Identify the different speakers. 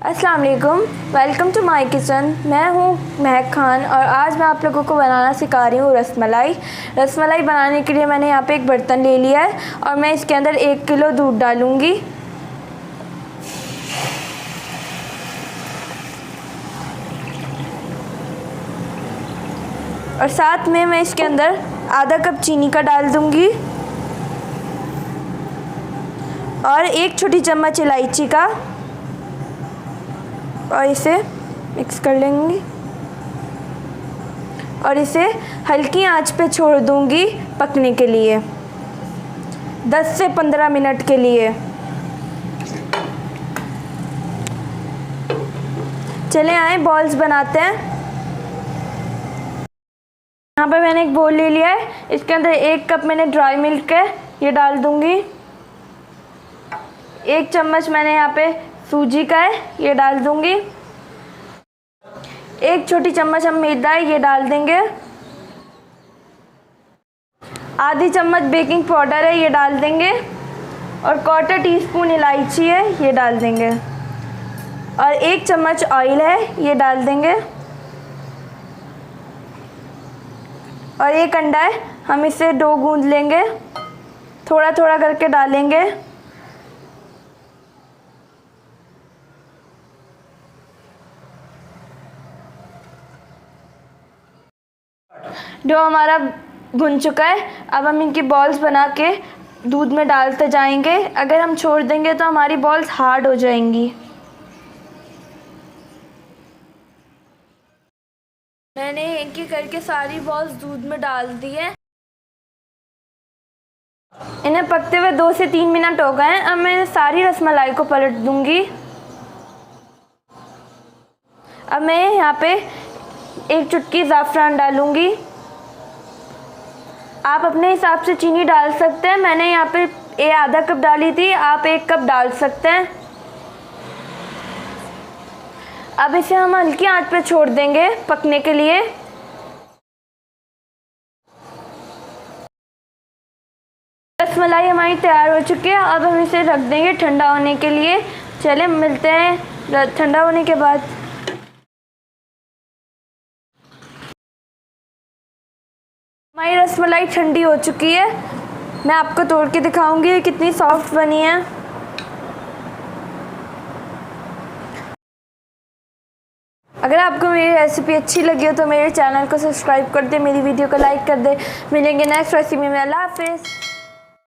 Speaker 1: अस्सलाम वालेकुम, welcome to my kitchen. मैं हूँ महक खान और आज मैं आप लोगों को बनाना सिखा रही हूँ रसमलाई। रसमलाई बनाने के लिए मैंने यहाँ पे एक बर्तन ले लिया है और मैं इसके अंदर 1 किलो दूध डालूँगी। और साथ में मैं इसके अंदर आधा कप चीनी का डाल दूँगी और 1 छोटी चम्मच इलायची का, और इसे मिक्स कर लेंगी और इसे हल्की आंच पे छोड़ दूंगी पकने के लिए 10 से 15 मिनट के लिए। चले आए बॉल्स बनाते हैं। यहाँ पे मैंने एक बोल ले लिया है, इसके अंदर 1 कप मैंने ड्राई मिल्क है, ये डाल दूंगी। 1 चम्मच मैंने यहाँ पे सूजी का है, ये डाल दूंगी। 1 छोटी चम्मच हम मैदा है, ये डाल देंगे। आधी चम्मच बेकिंग पाउडर है, ये डाल देंगे। और 1/4 टीस्पून इलायची है, ये डाल देंगे। और 1 चम्मच ऑयल है, ये डाल देंगे। और 1 अंडा है, हम इसे डो गूंद लेंगे, थोड़ा थोड़ा करके डालेंगे। डो हमारा भुन चुका है। अब हम इनकी बॉल्स बना के दूध में डालते जाएंगे। अगर हम छोड़ देंगे तो हमारी बॉल्स हार्ड हो जाएंगी। मैंने एक एक करके सारी बॉल्स दूध में डाल दी है। इन्हें पकते हुए 2 से 3 मिनट हो गए हैं। अब मैं सारी रसमलाई को पलट दूंगी। अब मैं यहाँ पे 1 चुटकी ज़ाफ़रान डालूंगी। आप अपने हिसाब से चीनी डाल सकते हैं। मैंने यहाँ पे आधा कप डाली थी, आप 1 कप डाल सकते हैं। अब इसे हम हल्की आंच पे छोड़ देंगे पकने के लिए। रसमलाई हमारी तैयार हो चुकी है। अब हम इसे रख देंगे ठंडा होने के लिए। चले मिलते हैं ठंडा होने के बाद। हमारी रसमलाई ठंडी हो चुकी है। मैं आपको तोड़ के दिखाऊंगी कितनी सॉफ्ट बनी है। अगर आपको मेरी रेसिपी अच्छी लगी हो तो मेरे चैनल को सब्सक्राइब कर दे, मेरी वीडियो को लाइक कर दे। मिलेंगे नेक्स्ट रेसिपी में। अल्लाह हाफिज़।